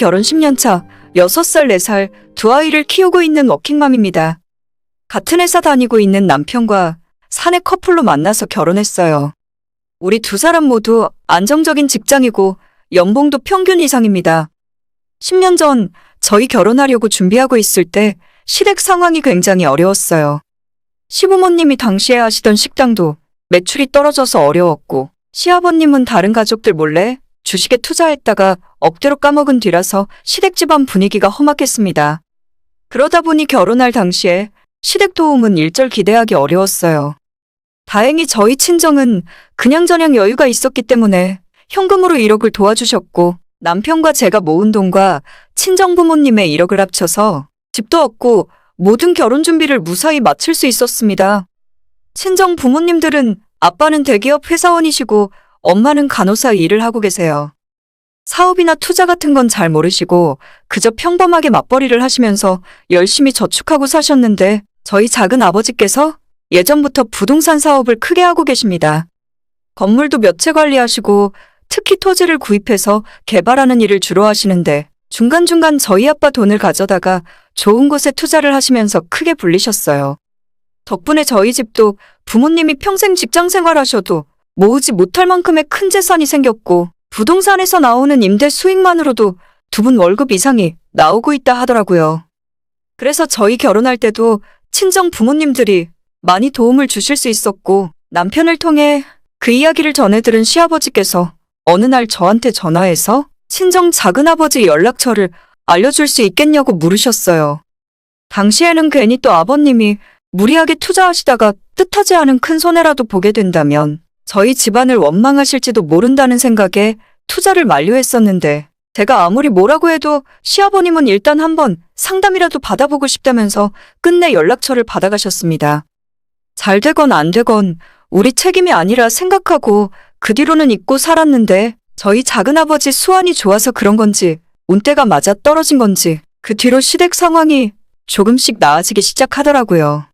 결혼 10년 차, 6살, 4살 두 아이를 키우고 있는 워킹맘입니다. 같은 회사 다니고 있는 남편과 사내 커플로 만나서 결혼했어요. 우리 두 사람 모두 안정적인 직장이고 연봉도 평균 이상입니다. 10년 전 저희 결혼하려고 준비하고 있을 때 시댁 상황이 굉장히 어려웠어요. 시부모님이 당시에 하시던 식당도 매출이 떨어져서 어려웠고, 시아버님은 다른 가족들 몰래 주식에 투자했다가 억대로 까먹은 뒤라서 시댁 집안 분위기가 험악했습니다. 그러다 보니 결혼할 당시에 시댁 도움은 일절 기대하기 어려웠어요. 다행히 저희 친정은 그냥저냥 여유가 있었기 때문에 현금으로 1억을 도와주셨고, 남편과 제가 모은 돈과 친정 부모님의 1억을 합쳐서 집도 얻고 모든 결혼 준비를 무사히 마칠 수 있었습니다. 친정 부모님들은 아빠는 대기업 회사원이시고 엄마는 간호사 일을 하고 계세요. 사업이나 투자 같은 건 잘 모르시고 그저 평범하게 맞벌이를 하시면서 열심히 저축하고 사셨는데, 저희 작은 아버지께서 예전부터 부동산 사업을 크게 하고 계십니다. 건물도 몇 채 관리하시고 특히 토지를 구입해서 개발하는 일을 주로 하시는데, 중간중간 저희 아빠 돈을 가져다가 좋은 곳에 투자를 하시면서 크게 불리셨어요. 덕분에 저희 집도 부모님이 평생 직장 생활하셔도 모으지 못할 만큼의 큰 재산이 생겼고, 부동산에서 나오는 임대 수익만으로도 두 분 월급 이상이 나오고 있다 하더라고요. 그래서 저희 결혼할 때도 친정 부모님들이 많이 도움을 주실 수 있었고, 남편을 통해 그 이야기를 전해들은 시아버지께서 어느 날 저한테 전화해서 친정 작은아버지 연락처를 알려줄 수 있겠냐고 물으셨어요. 당시에는 괜히 또 아버님이 무리하게 투자하시다가 뜻하지 않은 큰 손해라도 보게 된다면 저희 집안을 원망하실지도 모른다는 생각에 투자를 만료했었는데, 제가 아무리 뭐라고 해도 시아버님은 일단 한번 상담이라도 받아보고 싶다면서 끝내 연락처를 받아가셨습니다. 잘 되건 안 되건 우리 책임이 아니라 생각하고 그 뒤로는 잊고 살았는데, 저희 작은아버지 수완이 좋아서 그런 건지 운때가 맞아 떨어진 건지 그 뒤로 시댁 상황이 조금씩 나아지기 시작하더라고요.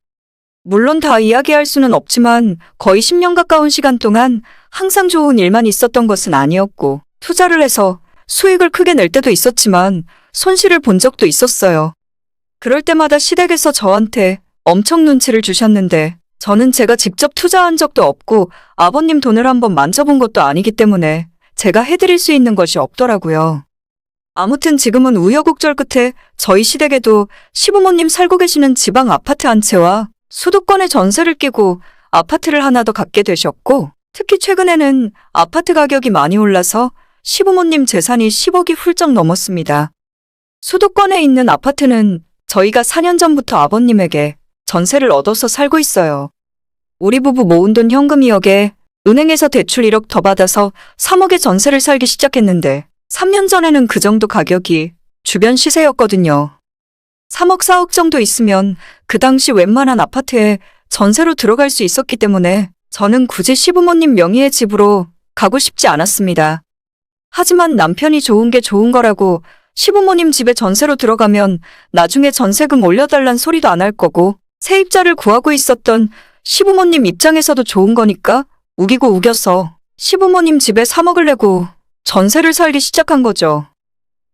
물론 다 이야기할 수는 없지만 거의 10년 가까운 시간 동안 항상 좋은 일만 있었던 것은 아니었고, 투자를 해서 수익을 크게 낼 때도 있었지만 손실을 본 적도 있었어요. 그럴 때마다 시댁에서 저한테 엄청 눈치를 주셨는데, 저는 제가 직접 투자한 적도 없고 아버님 돈을 한번 만져본 것도 아니기 때문에 제가 해드릴 수 있는 것이 없더라고요. 아무튼 지금은 우여곡절 끝에 저희 시댁에도 시부모님 살고 계시는 지방 아파트 한 채와 수도권에 전세를 끼고 아파트를 하나 더 갖게 되셨고, 특히 최근에는 아파트 가격이 많이 올라서 시부모님 재산이 10억이 훌쩍 넘었습니다. 수도권에 있는 아파트는 저희가 4년 전부터 아버님에게 전세를 얻어서 살고 있어요. 우리 부부 모은 돈 현금 2억에 은행에서 대출 1억 더 받아서 3억의 전세를 살기 시작했는데, 3년 전에는 그 정도 가격이 주변 시세였거든요. 3억, 4억 정도 있으면 그 당시 웬만한 아파트에 전세로 들어갈 수 있었기 때문에 저는 굳이 시부모님 명의의 집으로 가고 싶지 않았습니다. 하지만 남편이 좋은 게 좋은 거라고 시부모님 집에 전세로 들어가면 나중에 전세금 올려달란 소리도 안 할 거고, 세입자를 구하고 있었던 시부모님 입장에서도 좋은 거니까 우기고 우겨서 시부모님 집에 3억을 내고 전세를 살기 시작한 거죠.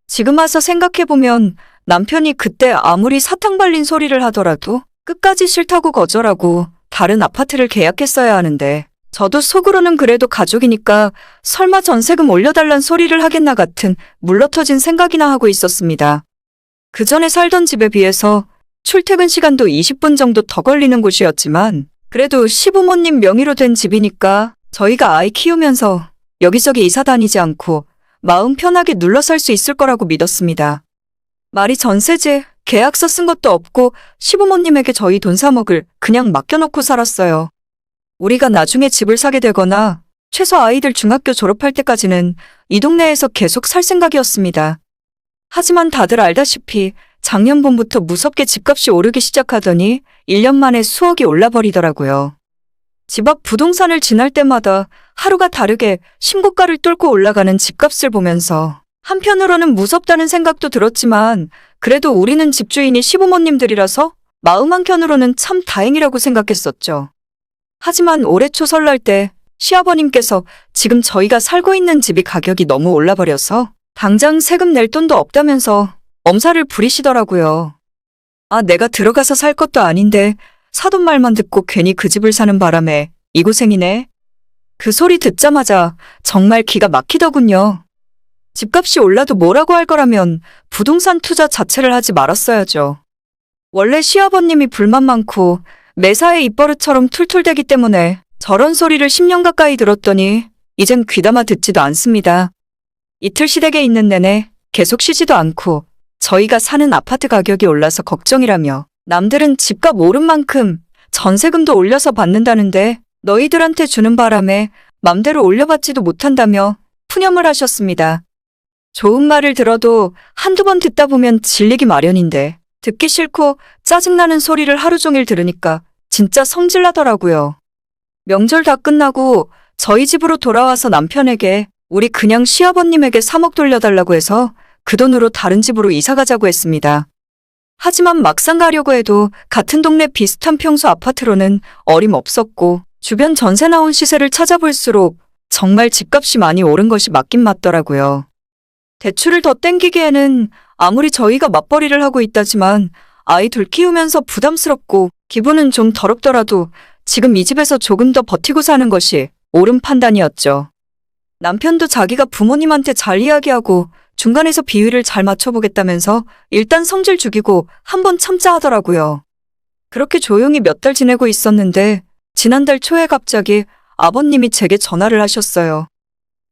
지금 와서 생각해보면 남편이 그때 아무리 사탕 발린 소리를 하더라도 끝까지 싫다고 거절하고 다른 아파트를 계약했어야 하는데, 저도 속으로는 그래도 가족이니까 설마 전세금 올려달란 소리를 하겠나 같은 물러터진 생각이나 하고 있었습니다. 그 전에 살던 집에 비해서 출퇴근 시간도 20분 정도 더 걸리는 곳이었지만, 그래도 시부모님 명의로 된 집이니까 저희가 아이 키우면서 여기저기 이사 다니지 않고 마음 편하게 눌러 살 수 있을 거라고 믿었습니다. 말이 전세제, 계약서 쓴 것도 없고 시부모님에게 저희 돈 3억을 그냥 맡겨놓고 살았어요. 우리가 나중에 집을 사게 되거나 최소 아이들 중학교 졸업할 때까지는 이 동네에서 계속 살 생각이었습니다. 하지만 다들 알다시피 작년 봄부터 무섭게 집값이 오르기 시작하더니 1년 만에 수억이 올라버리더라고요. 집 앞 부동산을 지날 때마다 하루가 다르게 신고가를 뚫고 올라가는 집값을 보면서 한편으로는 무섭다는 생각도 들었지만, 그래도 우리는 집주인이 시부모님들이라서 마음 한켠으로는 참 다행이라고 생각했었죠. 하지만 올해 초 설날 때 시아버님께서 지금 저희가 살고 있는 집이 가격이 너무 올라버려서 당장 세금 낼 돈도 없다면서 엄살을 부리시더라고요. 아, 내가 들어가서 살 것도 아닌데 사돈 말만 듣고 괜히 그 집을 사는 바람에 이 고생이네. 그 소리 듣자마자 정말 기가 막히더군요. 집값이 올라도 뭐라고 할 거라면 부동산 투자 자체를 하지 말았어야죠. 원래 시아버님이 불만 많고 매사에 입버릇처럼 툴툴대기 때문에 저런 소리를 10년 가까이 들었더니 이젠 귀담아 듣지도 않습니다. 이틀 시댁에 있는 내내 계속 쉬지도 않고 저희가 사는 아파트 가격이 올라서 걱정이라며 남들은 집값 오른 만큼 전세금도 올려서 받는다는데 너희들한테 주는 바람에 맘대로 올려받지도 못한다며 푸념을 하셨습니다. 좋은 말을 들어도 한두 번 듣다 보면 질리기 마련인데 듣기 싫고 짜증나는 소리를 하루 종일 들으니까 진짜 성질나더라고요. 명절 다 끝나고 저희 집으로 돌아와서 남편에게 우리 그냥 시아버님에게 3억 돌려달라고 해서 그 돈으로 다른 집으로 이사 가자고 했습니다. 하지만 막상 가려고 해도 같은 동네 비슷한 평수 아파트로는 어림없었고 주변 전세 나온 시세를 찾아볼수록 정말 집값이 많이 오른 것이 맞긴 맞더라고요. 대출을 더 땡기기에는 아무리 저희가 맞벌이를 하고 있다지만 아이 둘 키우면서 부담스럽고 기분은 좀 더럽더라도 지금 이 집에서 조금 더 버티고 사는 것이 옳은 판단이었죠. 남편도 자기가 부모님한테 잘 이야기하고 중간에서 비위를 잘 맞춰보겠다면서 일단 성질 죽이고 한번 참자 하더라고요. 그렇게 조용히 몇 달 지내고 있었는데 지난달 초에 갑자기 아버님이 제게 전화를 하셨어요.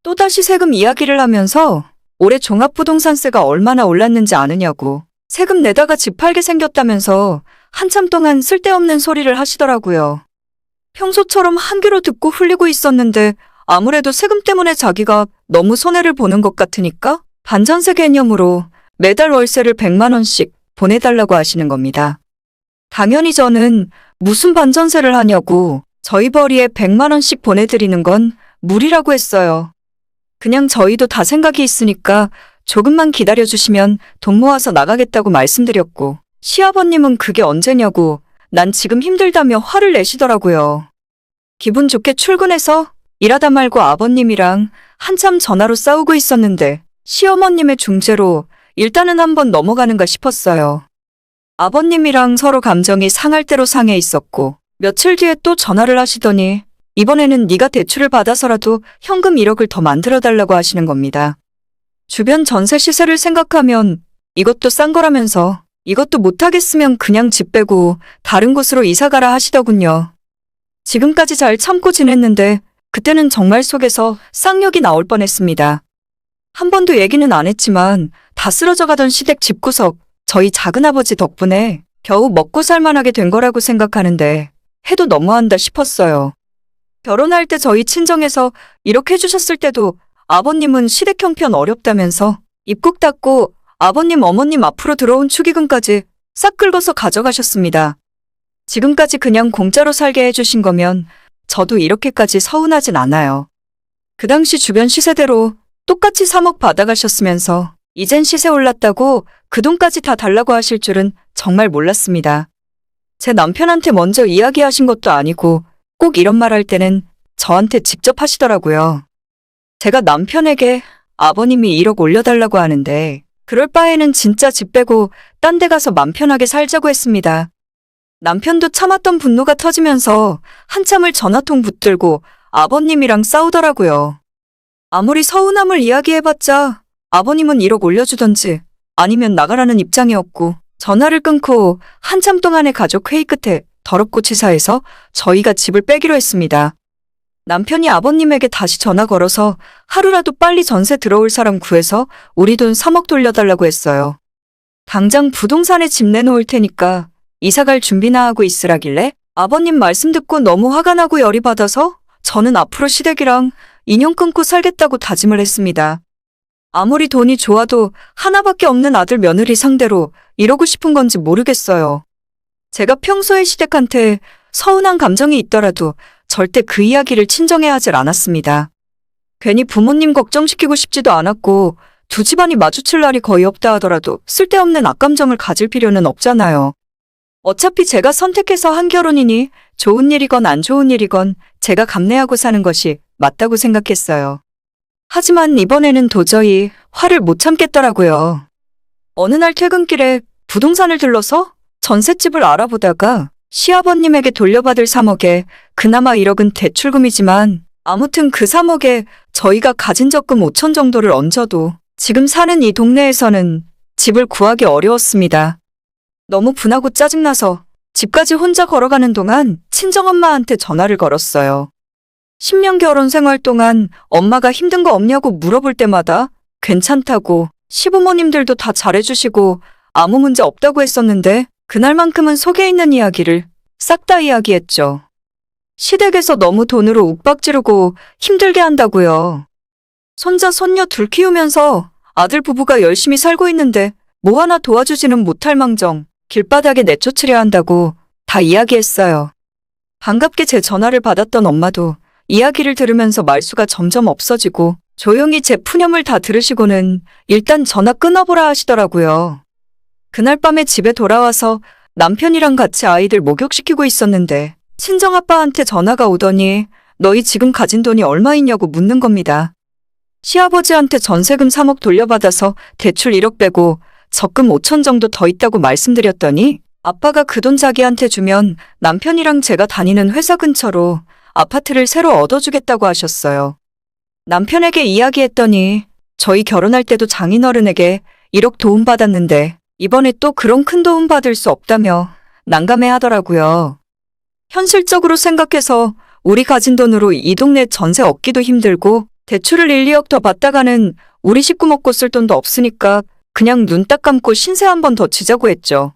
또다시 세금 이야기를 하면서 올해 종합부동산세가 얼마나 올랐는지 아느냐고 세금 내다가 집 팔게 생겼다면서 한참 동안 쓸데없는 소리를 하시더라고요. 평소처럼 한 귀로 듣고 흘리고 있었는데 아무래도 세금 때문에 자기가 너무 손해를 보는 것 같으니까 반전세 개념으로 매달 월세를 100만 원씩 보내달라고 하시는 겁니다. 당연히 저는 무슨 반전세를 하냐고 저희 벌이에 100만 원씩 보내드리는 건 무리라고 했어요. 그냥 저희도 다 생각이 있으니까 조금만 기다려주시면 돈 모아서 나가겠다고 말씀드렸고 시아버님은 그게 언제냐고 난 지금 힘들다며 화를 내시더라고요. 기분 좋게 출근해서 일하다 말고 아버님이랑 한참 전화로 싸우고 있었는데 시어머님의 중재로 일단은 한번 넘어가는가 싶었어요. 아버님이랑 서로 감정이 상할 대로 상해 있었고 며칠 뒤에 또 전화를 하시더니 이번에는 네가 대출을 받아서라도 현금 1억을 더 만들어달라고 하시는 겁니다. 주변 전세 시세를 생각하면 이것도 싼 거라면서 이것도 못하겠으면 그냥 집 빼고 다른 곳으로 이사가라 하시더군요. 지금까지 잘 참고 지냈는데 그때는 정말 속에서 쌍욕이 나올 뻔했습니다. 한 번도 얘기는 안 했지만 다 쓰러져 가던 시댁 집구석 저희 작은아버지 덕분에 겨우 먹고 살만하게 된 거라고 생각하는데 해도 너무한다 싶었어요. 결혼할 때 저희 친정에서 이렇게 해주셨을 때도 아버님은 시댁 형편 어렵다면서 입국 닫고 아버님 어머님 앞으로 들어온 축의금까지 싹 긁어서 가져가셨습니다. 지금까지 그냥 공짜로 살게 해주신 거면 저도 이렇게까지 서운하진 않아요. 그 당시 주변 시세대로 똑같이 3억 받아가셨으면서 이젠 시세 올랐다고 그 돈까지 다 달라고 하실 줄은 정말 몰랐습니다. 제 남편한테 먼저 이야기하신 것도 아니고 꼭 이런 말 할 때는 저한테 직접 하시더라고요. 제가 남편에게 아버님이 1억 올려달라고 하는데 그럴 바에는 진짜 집 빼고 딴 데 가서 맘 편하게 살자고 했습니다. 남편도 참았던 분노가 터지면서 한참을 전화통 붙들고 아버님이랑 싸우더라고요. 아무리 서운함을 이야기해봤자 아버님은 1억 올려주던지 아니면 나가라는 입장이었고 전화를 끊고 한참 동안의 가족 회의 끝에 더럽고 치사해서 저희가 집을 빼기로 했습니다. 남편이 아버님에게 다시 전화 걸어서 하루라도 빨리 전세 들어올 사람 구해서 우리 돈 3억 돌려달라고 했어요. 당장 부동산에 집 내놓을 테니까 이사갈 준비나 하고 있으라길래 아버님 말씀 듣고 너무 화가 나고 열이 받아서 저는 앞으로 시댁이랑 인연 끊고 살겠다고 다짐을 했습니다. 아무리 돈이 좋아도 하나밖에 없는 아들 며느리 상대로 이러고 싶은 건지 모르겠어요. 제가 평소에 시댁한테 서운한 감정이 있더라도 절대 그 이야기를 친정에 하질 않았습니다. 괜히 부모님 걱정시키고 싶지도 않았고 두 집안이 마주칠 날이 거의 없다 하더라도 쓸데없는 악감정을 가질 필요는 없잖아요. 어차피 제가 선택해서 한 결혼이니 좋은 일이건 안 좋은 일이건 제가 감내하고 사는 것이 맞다고 생각했어요. 하지만 이번에는 도저히 화를 못 참겠더라고요. 어느 날 퇴근길에 부동산을 들러서 전셋집을 알아보다가 시아버님에게 돌려받을 3억에 그나마 1억은 대출금이지만 아무튼 그 3억에 저희가 가진 적금 5천 정도를 얹어도 지금 사는 이 동네에서는 집을 구하기 어려웠습니다. 너무 분하고 짜증나서 집까지 혼자 걸어가는 동안 친정엄마한테 전화를 걸었어요. 10년 결혼 생활 동안 엄마가 힘든 거 없냐고 물어볼 때마다 괜찮다고 시부모님들도 다 잘해주시고 아무 문제 없다고 했었는데 그날만큼은 속에 있는 이야기를 싹 다 이야기했죠. 시댁에서 너무 돈으로 욱박지르고 힘들게 한다고요. 손자 손녀 둘 키우면서 아들 부부가 열심히 살고 있는데 뭐 하나 도와주지는 못할 망정 길바닥에 내쫓으려 한다고 다 이야기했어요. 반갑게 제 전화를 받았던 엄마도 이야기를 들으면서 말수가 점점 없어지고 조용히 제 푸념을 다 들으시고는 일단 전화 끊어보라 하시더라고요. 그날 밤에 집에 돌아와서 남편이랑 같이 아이들 목욕시키고 있었는데 친정아빠한테 전화가 오더니 너희 지금 가진 돈이 얼마 있냐고 묻는 겁니다. 시아버지한테 전세금 3억 돌려받아서 대출 1억 빼고 적금 5천 정도 더 있다고 말씀드렸더니 아빠가 그 돈 자기한테 주면 남편이랑 제가 다니는 회사 근처로 아파트를 새로 얻어주겠다고 하셨어요. 남편에게 이야기했더니 저희 결혼할 때도 장인어른에게 1억 도움받았는데 이번에 또 그런 큰 도움 받을 수 없다며 난감해 하더라고요. 현실적으로 생각해서 우리 가진 돈으로 이 동네 전세 얻기도 힘들고 대출을 1, 2억 더 받다가는 우리 식구 먹고 쓸 돈도 없으니까 그냥 눈 딱 감고 신세 한 번 더 지자고 했죠.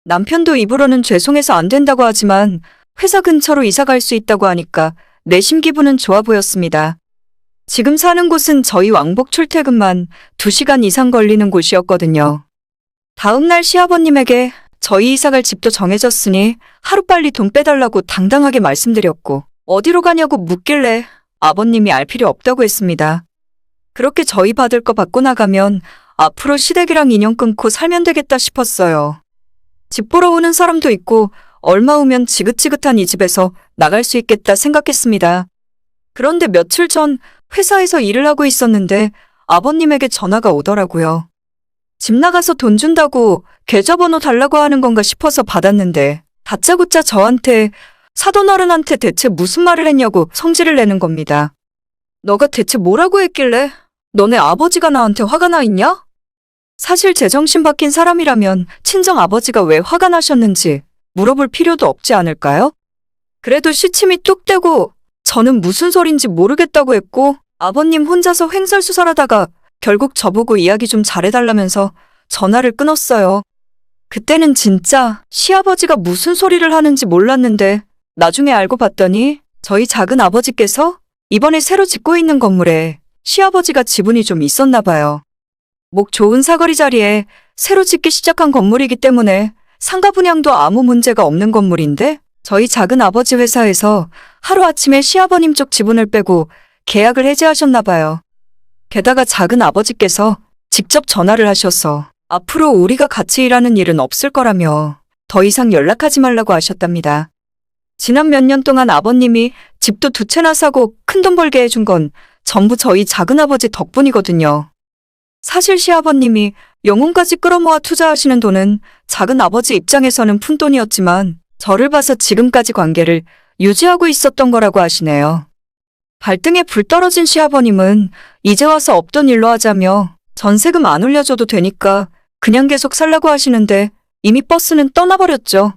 남편도 입으로는 죄송해서 안 된다고 하지만 회사 근처로 이사 갈 수 있다고 하니까 내심 기분은 좋아 보였습니다. 지금 사는 곳은 저희 왕복 출퇴근만 2시간 이상 걸리는 곳이었거든요. 다음 날 시아버님에게 저희 이사갈 집도 정해졌으니 하루빨리 돈 빼달라고 당당하게 말씀드렸고 어디로 가냐고 묻길래 아버님이 알 필요 없다고 했습니다. 그렇게 저희 받을 거 받고 나가면 앞으로 시댁이랑 인연 끊고 살면 되겠다 싶었어요. 집 보러 오는 사람도 있고 얼마 후면 지긋지긋한 이 집에서 나갈 수 있겠다 생각했습니다. 그런데 며칠 전 회사에서 일을 하고 있었는데 아버님에게 전화가 오더라고요. 집 나가서 돈 준다고 계좌번호 달라고 하는 건가 싶어서 받았는데 다짜고짜 저한테 사돈어른한테 대체 무슨 말을 했냐고 성질을 내는 겁니다. 너가 대체 뭐라고 했길래 너네 아버지가 나한테 화가 나 있냐? 사실 제정신 바뀐 사람이라면 친정 아버지가 왜 화가 나셨는지 물어볼 필요도 없지 않을까요? 그래도 시침이 뚝 떼고 저는 무슨 소린지 모르겠다고 했고 아버님 혼자서 횡설수설하다가 결국 저보고 이야기 좀 잘해달라면서 전화를 끊었어요. 그때는 진짜 시아버지가 무슨 소리를 하는지 몰랐는데 나중에 알고 봤더니 저희 작은 아버지께서 이번에 새로 짓고 있는 건물에 시아버지가 지분이 좀 있었나 봐요. 목 좋은 사거리 자리에 새로 짓기 시작한 건물이기 때문에 상가 분양도 아무 문제가 없는 건물인데 저희 작은 아버지 회사에서 하루아침에 시아버님 쪽 지분을 빼고 계약을 해지하셨나 봐요. 게다가 작은 아버지께서 직접 전화를 하셔서 앞으로 우리가 같이 일하는 일은 없을 거라며 더 이상 연락하지 말라고 하셨답니다. 지난 몇 년 동안 아버님이 집도 2채나 사고 큰돈 벌게 해준 건 전부 저희 작은아버지 덕분이거든요. 사실 시아버님이 영혼까지 끌어모아 투자하시는 돈은 작은아버지 입장에서는 푼돈이었지만 저를 봐서 지금까지 관계를 유지하고 있었던 거라고 하시네요. 발등에 불 떨어진 시아버님은 이제 와서 없던 일로 하자며 전세금 안 올려줘도 되니까 그냥 계속 살라고 하시는데 이미 버스는 떠나버렸죠.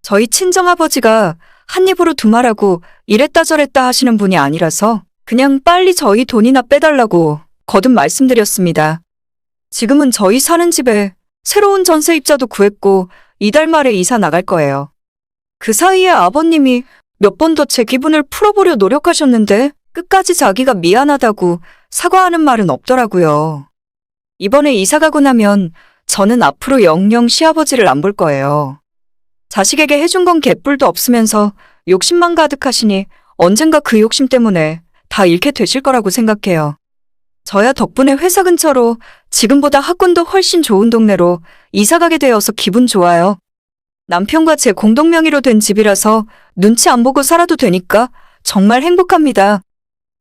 저희 친정아버지가 한 입으로 두말하고 이랬다 저랬다 하시는 분이 아니라서 그냥 빨리 저희 돈이나 빼달라고 거듭 말씀드렸습니다. 지금은 저희 사는 집에 새로운 전세입자도 구했고 이달 말에 이사 나갈 거예요. 그 사이에 아버님이 몇 번 더 제 기분을 풀어보려 노력하셨는데 끝까지 자기가 미안하다고 사과하는 말은 없더라고요. 이번에 이사 가고 나면 저는 앞으로 영영 시아버지를 안 볼 거예요. 자식에게 해준 건 개뿔도 없으면서 욕심만 가득하시니 언젠가 그 욕심 때문에 다 잃게 되실 거라고 생각해요. 저야 덕분에 회사 근처로 지금보다 학군도 훨씬 좋은 동네로 이사 가게 되어서 기분 좋아요. 남편과 제 공동 명의로 된 집이라서 눈치 안 보고 살아도 되니까 정말 행복합니다.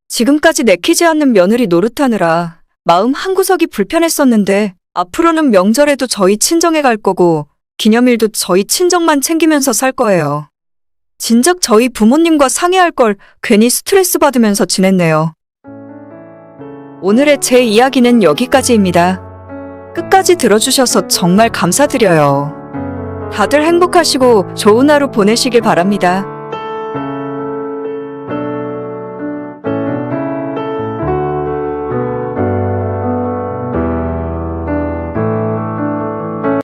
지금까지 내키지 않는 며느리 노릇하느라 마음 한구석이 불편했었는데 앞으로는 명절에도 저희 친정에 갈 거고 기념일도 저희 친정만 챙기면서 살 거예요. 진작 저희 부모님과 상의할 걸 괜히 스트레스 받으면서 지냈네요. 오늘의 제 이야기는 여기까지입니다. 끝까지 들어주셔서 정말 감사드려요. 다들 행복하시고 좋은 하루 보내시길 바랍니다.